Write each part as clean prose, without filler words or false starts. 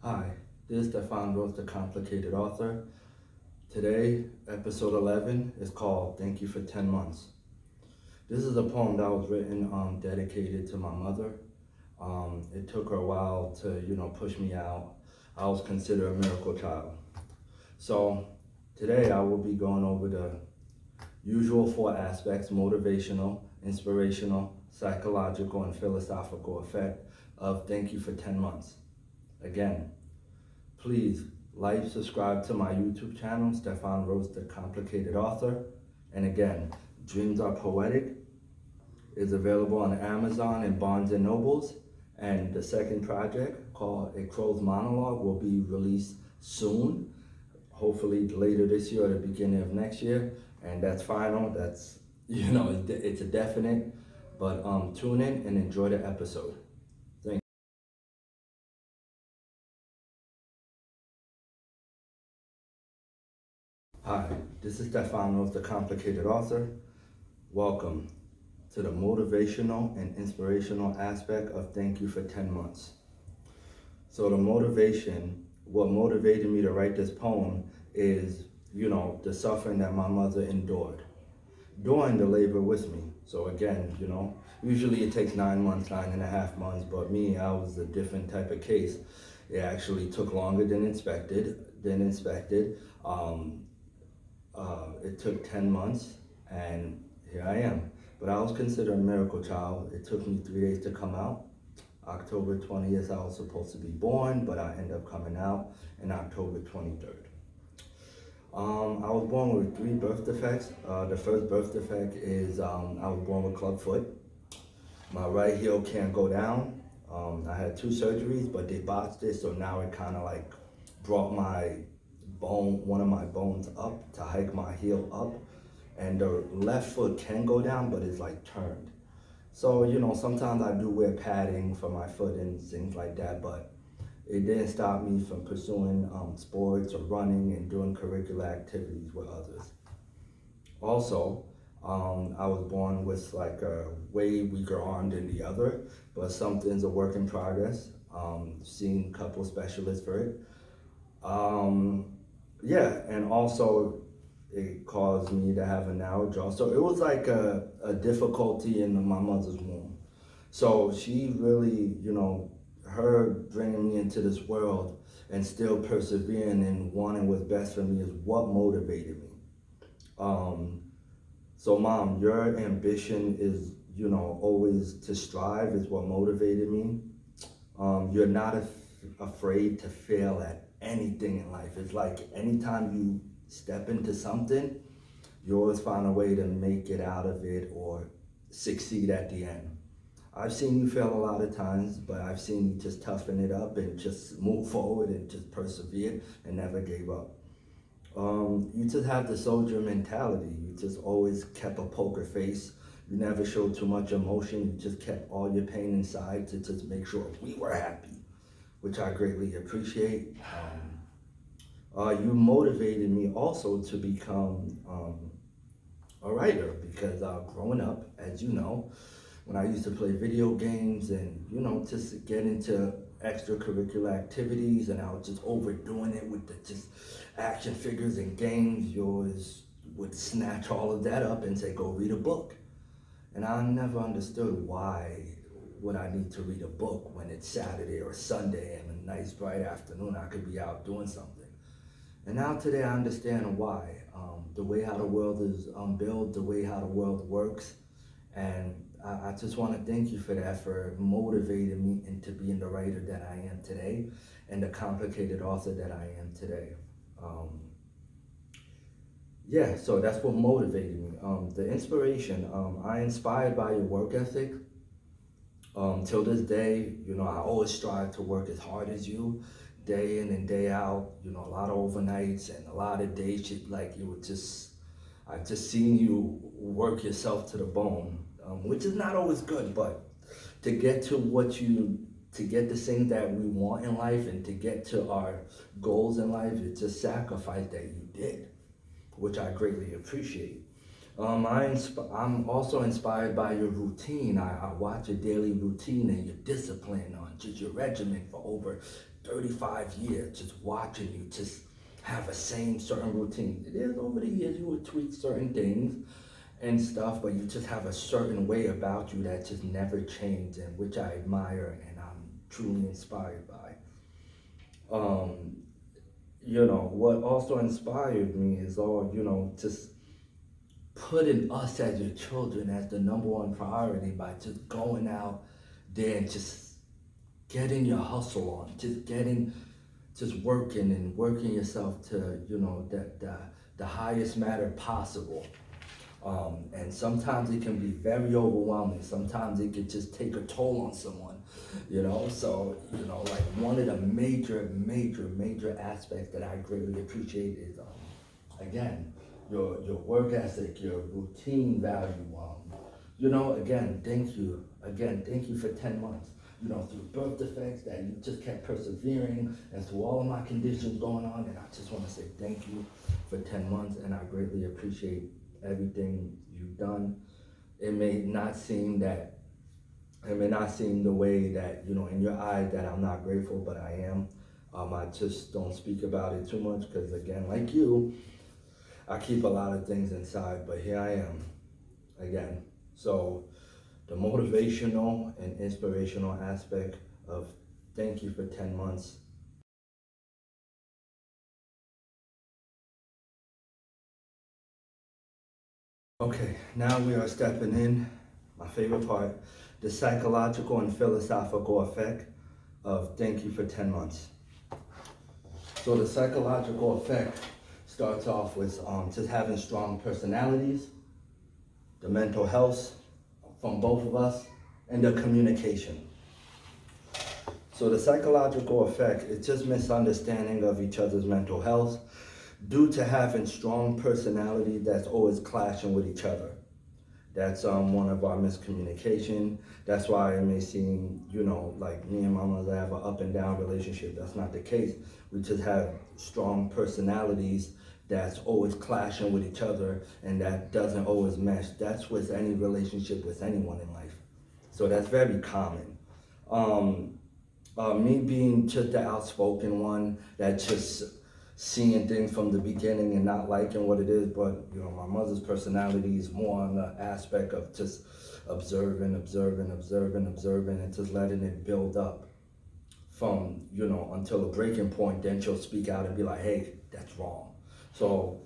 Hi, this is Stephane Roche, the Complicated Author. Today, episode 11 is called Thank You for 10 Months. This is a poem that was written dedicated to my mother. It took her a while to, push me out. I was considered a miracle child. So today I will be going over the usual four aspects: motivational, inspirational, psychological, and philosophical effect of Thank You for 10 Months. Again, please like, subscribe to my YouTube channel, Stephane Roche, the Complicated Author. And again, Dreams Are Poetic is available on Amazon and Barnes and Nobles. And the second project, called A Crow's Monologue, will be released soon, hopefully later this year or the beginning of next year. And that's final. That's, it's a definite. But tune in and enjoy the episode. Thank you. Hi, this is Stephane Roche, the Complicated Author. Welcome to the motivational and inspirational aspect of Thank You for 10 Months. So what motivated me to write this poem is, the suffering that my mother endured during the labor with me. So again, usually it takes 9 months, 9.5 months, but me, I was a different type of case. It actually took longer than expected. It took 10 months, and here I am. But I was considered a miracle child. It took me 3 days to come out. October 20th, I was supposed to be born, but I ended up coming out in October 23rd. I was born with 3 birth defects. The first birth defect is I was born with clubfoot. My right heel can't go down. I had 2 surgeries, but they botched it, so now it kind of like brought one of my bones up to hike my heel up. And the left foot can go down, but it's like turned. So, sometimes I do wear padding for my foot and things like that, but it didn't stop me from pursuing sports or running and doing curricular activities with others. Also, I was born with like a way weaker arm than the other, but something's a work in progress. Seen a couple specialists for it. And also it caused me to have a narrow jaw. So it was like a difficulty in my mother's womb. So she really, her bringing me into this world and still persevering and wanting what's best for me is what motivated me. So Mom, your ambition is, always to strive is what motivated me. You're not afraid to fail at anything in life. It's like anytime you step into something, you always find a way to make it out of it or succeed at the end. I've seen you fail a lot of times, but I've seen you just toughen it up and just move forward and just persevere and never gave up. You just have the soldier mentality. You just always kept a poker face. You never showed too much emotion. You just kept all your pain inside to just make sure we were happy, which I greatly appreciate. You motivated me also to become a writer because growing up, as you know, when I used to play video games and, just get into extracurricular activities, and I was just overdoing it with the just action figures and games, you always would snatch all of that up and say, go read a book. And I never understood why would I need to read a book when it's Saturday or Sunday and a nice bright afternoon I could be out doing something. And now today I understand why. The way how the world is built, the way how the world works. And I just want to thank you for that, for motivating me into being the writer that I am today and the complicated author that I am today. So that's what motivated me. The inspiration, I inspired by your work ethic. Till this day, I always strive to work as hard as you, day in and day out, a lot of overnights and a lot of days, like I've just seen you work yourself to the bone, which is not always good, but to get to to get the things that we want in life and to get to our goals in life, it's a sacrifice that you did, which I greatly appreciate. I'm also inspired by your routine. I watch your daily routine and your discipline on just your regimen for over 35 years just watching you just have a same certain routine. It is over the years you would tweak certain things and stuff, but you just have a certain way about you that just never changed, and which I admire and I'm truly inspired by. What also inspired me is just putting us as your children as the number one priority by just going out there and just getting your hustle on, just working and working yourself to, the highest matter possible. And sometimes it can be very overwhelming. Sometimes it could just take a toll on someone, So, like one of the major aspects that I greatly appreciate is, again, your work ethic, your routine value. Again, thank you. Again, thank you for 10 months. Through birth defects, that you just kept persevering, and through all of my conditions going on. And I just want to say thank you for 10 months, and I greatly appreciate everything you've done. It may not seem the way that, in your eyes, that I'm not grateful, but I am. I just don't speak about it too much because, again, like you, I keep a lot of things inside, but here I am again. So the motivational and inspirational aspect of thank you for 10 months. Okay, now we are stepping in, my favorite part, the psychological and philosophical effect of thank you for 10 months. So the psychological effect starts off with just having strong personalities, the mental health from both of us, and the communication. So the psychological effect is just misunderstanding of each other's mental health due to having strong personality that's always clashing with each other. That's one of our miscommunication. That's why it may seem, like me and my mother have an up and down relationship. That's not the case. We just have strong personalities that's always clashing with each other, and that doesn't always mesh. That's with any relationship with anyone in life. So that's very common. Me being just the outspoken one, that just seeing things from the beginning and not liking what it is, but my mother's personality is more on the aspect of just observing, and just letting it build up from, until a breaking point. Then she'll speak out and be like, hey, that's wrong. So,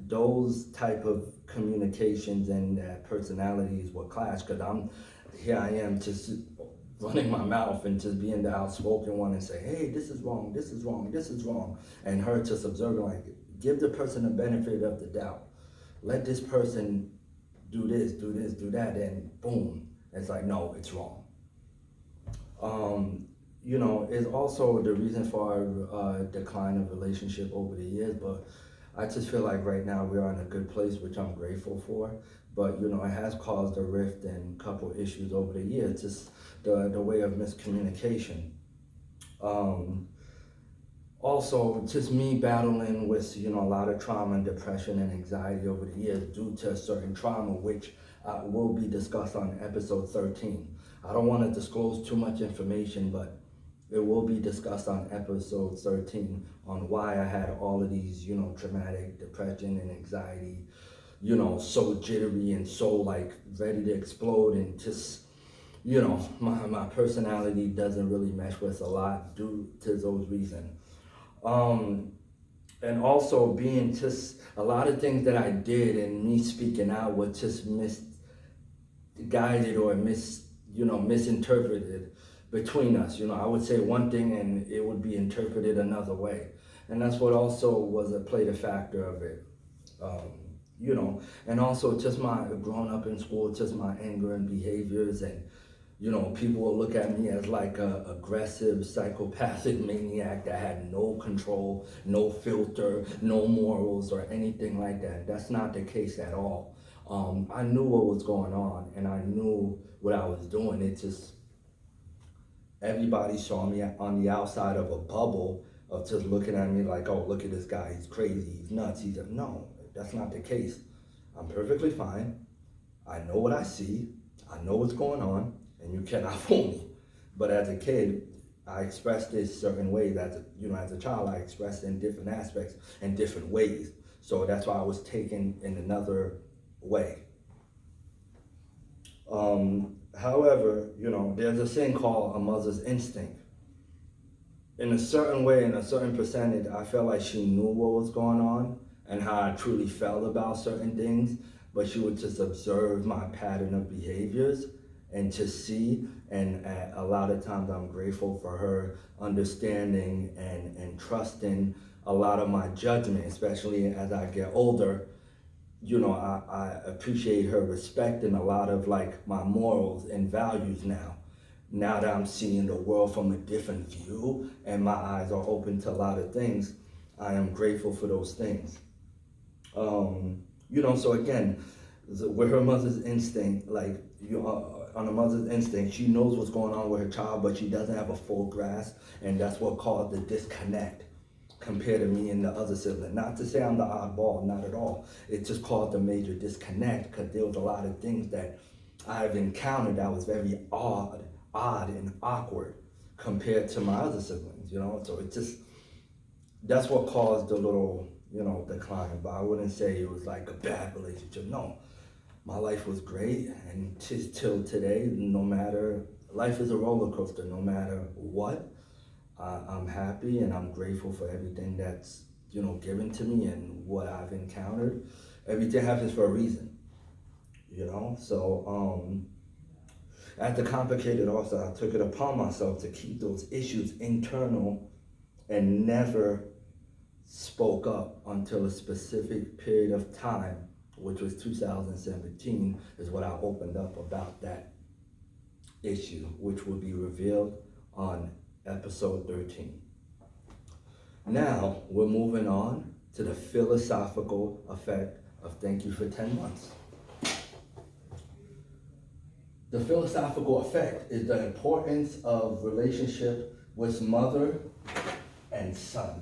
those type of communications and personalities will clash, because here I am just running my mouth and just being the outspoken one and say, hey, this is wrong, this is wrong, this is wrong. And her just observing, like, give the person the benefit of the doubt. Let this person do this, do that, and boom, it's like, no, it's wrong. Is also the reason for our decline of relationship over the years, but I just feel like right now we are in a good place, which I'm grateful for. But it has caused a rift and a couple issues over the years, just the way of miscommunication. Also, just me battling with a lot of trauma and depression and anxiety over the years due to a certain trauma, which will be discussed on episode 13. I don't want to disclose too much information, but it will be discussed on episode 13 on why I had all of these, traumatic depression and anxiety, so jittery and so like ready to explode, and just, my personality doesn't really mesh with a lot due to those reasons. And also being just a lot of things that I did and me speaking out was just misguided or misinterpreted between us. I would say one thing and it would be interpreted another way. And that's what also played a factor of it. And also just my growing up in school, just my anger and behaviors, and people will look at me as like a aggressive, psychopathic maniac that had no control, no filter, no morals or anything like that. That's not the case at all. I knew what was going on and I knew what I was doing. It just, everybody saw me on the outside of a bubble of just looking at me like, oh, look at this guy, he's crazy, he's nuts. No, that's not the case. I'm perfectly fine. I know what I see. I know what's going on, and you cannot fool me. But as a kid, I expressed it certain ways as a child. I expressed it in different aspects and different ways. So that's why I was taken in another way. However, there's a thing called a mother's instinct. In a certain way, in a certain percentage, I felt like she knew what was going on and how I truly felt about certain things, but she would just observe my pattern of behaviors and to see. And a lot of times I'm grateful for her understanding and trusting a lot of my judgment, especially as I get older. I appreciate her respecting a lot of like my morals and values now. Now that I'm seeing the world from a different view and my eyes are open to a lot of things, I am grateful for those things. So again, with her mother's instinct, on a mother's instinct, she knows what's going on with her child, but she doesn't have a full grasp, and that's what caused the disconnect compared to me and the other sibling. Not to say I'm the oddball, not at all. It just caused a major disconnect because there was a lot of things that I've encountered that was very odd and awkward compared to my other siblings, So it just, that's what caused the little, decline. But I wouldn't say it was like a bad relationship. No, my life was great, and till today, no matter, life is a roller coaster, no matter what. I'm happy and I'm grateful for everything that's, given to me and what I've encountered. Everything happens for a reason, So, as the complicated author, I took it upon myself to keep those issues internal and never spoke up until a specific period of time, which was 2017, is what I opened up about that issue, which will be revealed on episode 13. Now, we're moving on to the philosophical effect of Thank You for 10 Months. The philosophical effect is the importance of relationship with mother and son.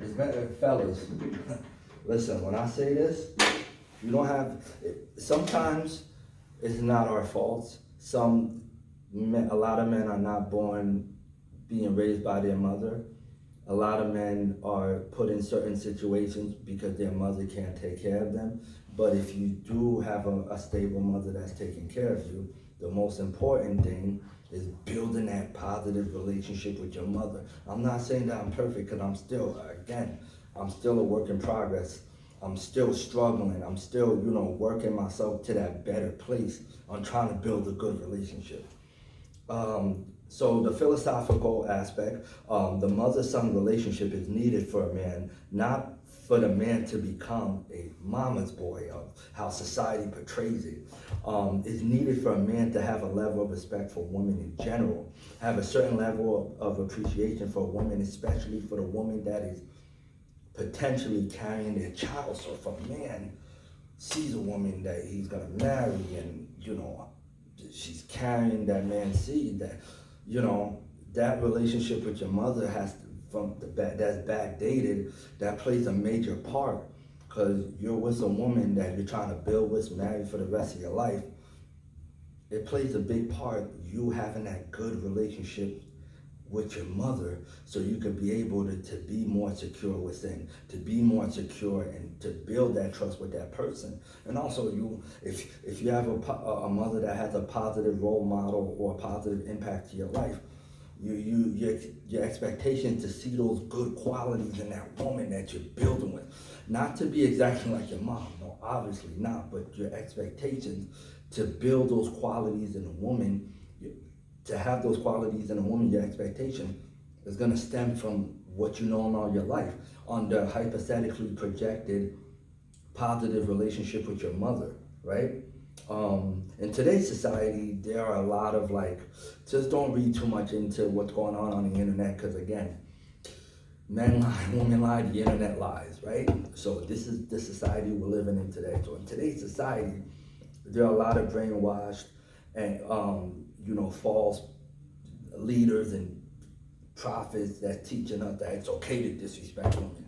It's better, fellas, listen, when I say this, sometimes it's not our faults. A lot of men are not born being raised by their mother. A lot of men are put in certain situations because their mother can't take care of them. But if you do have a stable mother that's taking care of you, the most important thing is building that positive relationship with your mother. I'm not saying that I'm perfect because I'm still a work in progress. I'm still struggling. I'm still, working myself to that better place. I'm trying to build a good relationship. So the philosophical aspect, the mother-son relationship is needed for a man, not for the man to become a mama's boy of how society portrays it. It's needed for a man to have a level of respect for women in general, have a certain level of appreciation for a woman, especially for the woman that is potentially carrying their child. So if a man sees a woman that he's gonna marry and, she's carrying that man's seed, that, that relationship with your mother has to, that's backdated, that plays a major part because you're with a woman that you're trying to build with, marry for the rest of your life. It plays a big part, you having that good relationship with your mother, so you can be able to be more secure within, to be more secure and to build that trust with that person. And also, if you have a mother that has a positive role model or a positive impact to your life, your expectation to see those good qualities in that woman that you're building with, not to be exactly like your mom, no, obviously not, but your expectations to build those qualities in a woman. To have those qualities in a woman, your expectation is going to stem from what you know in all your life on the hypothetically projected positive relationship with your mother, right? In today's society, there are a lot of just don't read too much into what's going on the internet, because again, men lie, women lie, the internet lies, right? So this is the society we're living in today. So in today's society, there are a lot of brainwashed and false leaders and prophets that teaching us that it's okay to disrespect women,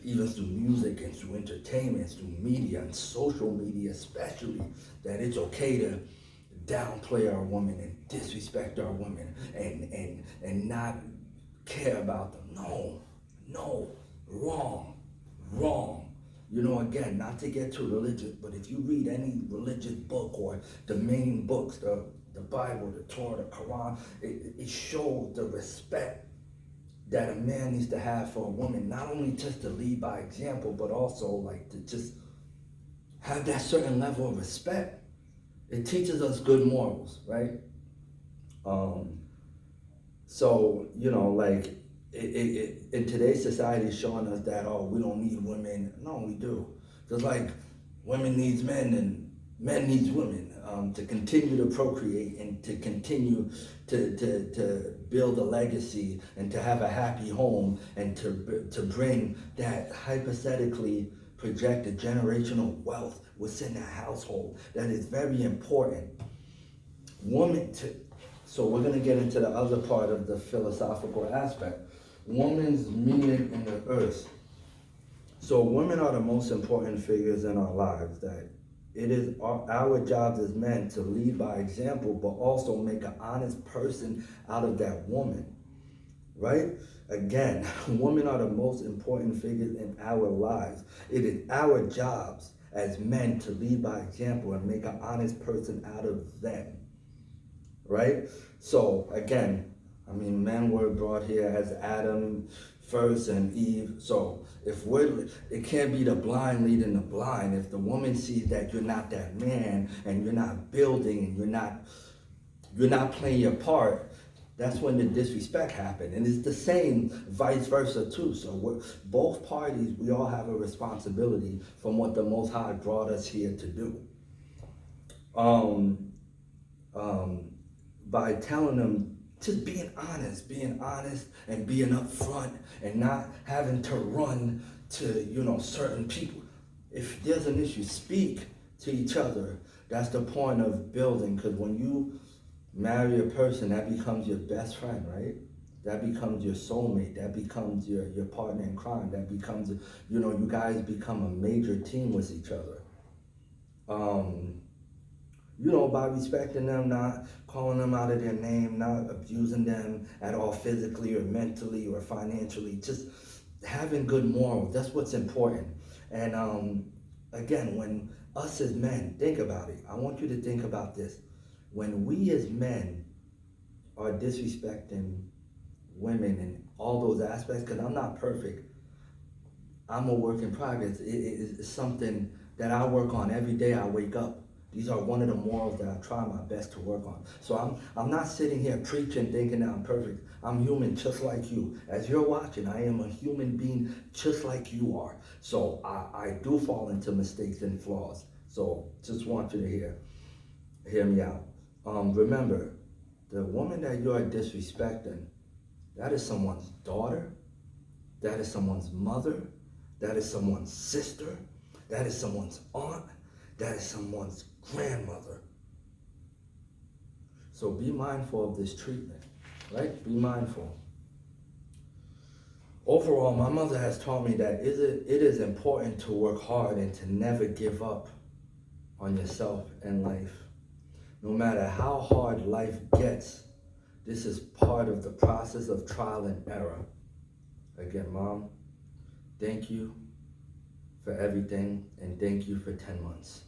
even through music and through entertainment, through media and social media especially, that it's okay to downplay our women and disrespect our women and not care about them. No, wrong. You know, again, not to get too religious, but if you read any religious book or the main books, the Bible, the Torah, the Quran, it shows the respect that a man needs to have for a woman, not only just to lead by example, but also like to just have that certain level of respect. It teaches us good morals, right? So, you know, like in today's society, it's showing us that, oh, we don't need women. No, we do. Just like women needs men and men needs women to continue to procreate and to continue to build a legacy and to have a happy home and to bring that hypothetically projected generational wealth within that household. That is very important. So we're going to get into the other part of the philosophical aspect. Woman's meaning in the earth. So women are the most important figures in our lives. That it is our job as men to lead by example, but also make an honest person out of that woman, right? Again, women are the most important figures in our lives. It is our jobs as men to lead by example and make an honest person out of them, right? So again, I mean, men were brought here as Adam first and Eve. So it can't be the blind leading the blind. If the woman sees that you're not that man and you're not building and you're not playing your part, that's when the disrespect happened. And it's the same vice versa too. So both parties, we all have a responsibility from what the Most High brought us here to do. By telling them, just being honest and being upfront and not having to run to, you know, certain people. If there's an issue, speak to each other. That's the point of building, because when you marry a person, that becomes your best friend, right? That becomes your soulmate. That becomes your partner in crime. That becomes, you know, you guys become a major team with each other. You know, by respecting them, not calling them out of their name, not abusing them at all physically or mentally or financially, just having good morals. That's what's important. And again, when us as men, think about it. I want you to think about this. When we as men are disrespecting women in all those aspects, because I'm not perfect, I'm a work in progress. It's something that I work on every day I wake up. These are one of the morals that I try my best to work on. So I'm not sitting here preaching thinking that I'm perfect. I'm human just like you. As you're watching, I am a human being just like you are. So I do fall into mistakes and flaws. So just want you to hear me out. Remember, the woman that you are disrespecting, that is someone's daughter, that is someone's mother, that is someone's sister, that is someone's aunt, that is someone's grandmother. So be mindful of this treatment, right? Be mindful. Overall, my mother has taught me that it is important to work hard and to never give up on yourself and life. No matter how hard life gets, this is part of the process of trial and error. Again, Mom, thank you for everything, and thank you for 10 months.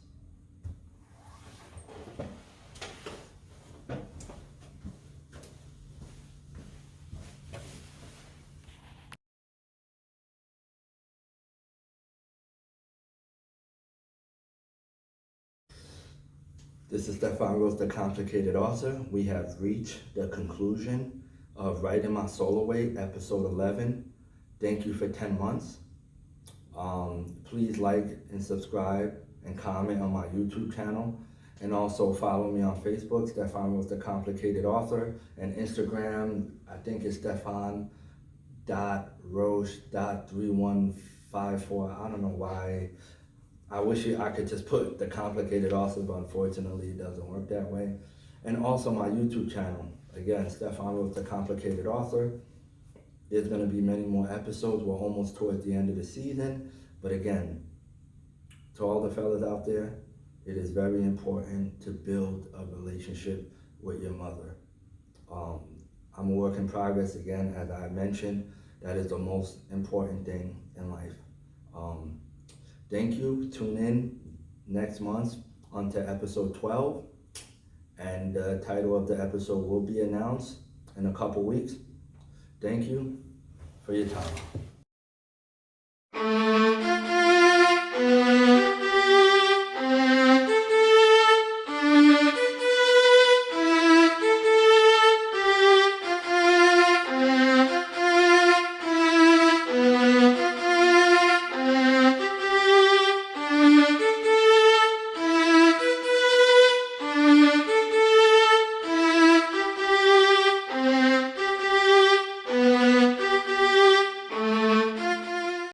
This is Stephane Roche, the complicated author. We have reached the conclusion of Writing My Soul Away, episode 11. Thank you for 10 months. Please like and subscribe and comment on my YouTube channel. And also follow me on Facebook, Stephane Roche, the complicated author. And Instagram, I think it's Stephane.Roche.3154. I don't know why. I wish I could just put the complicated author, but unfortunately it doesn't work that way. And also my YouTube channel, again, Stephane Roche, the complicated author. There's gonna be many more episodes. We're almost towards the end of the season. But again, to all the fellas out there, It is very important to build a relationship with your mother. I'm a work in progress again, as I mentioned. That is the most important thing in life. Thank you. Tune in next month onto episode 12, and the title of the episode will be announced in a couple weeks. Thank you for your time.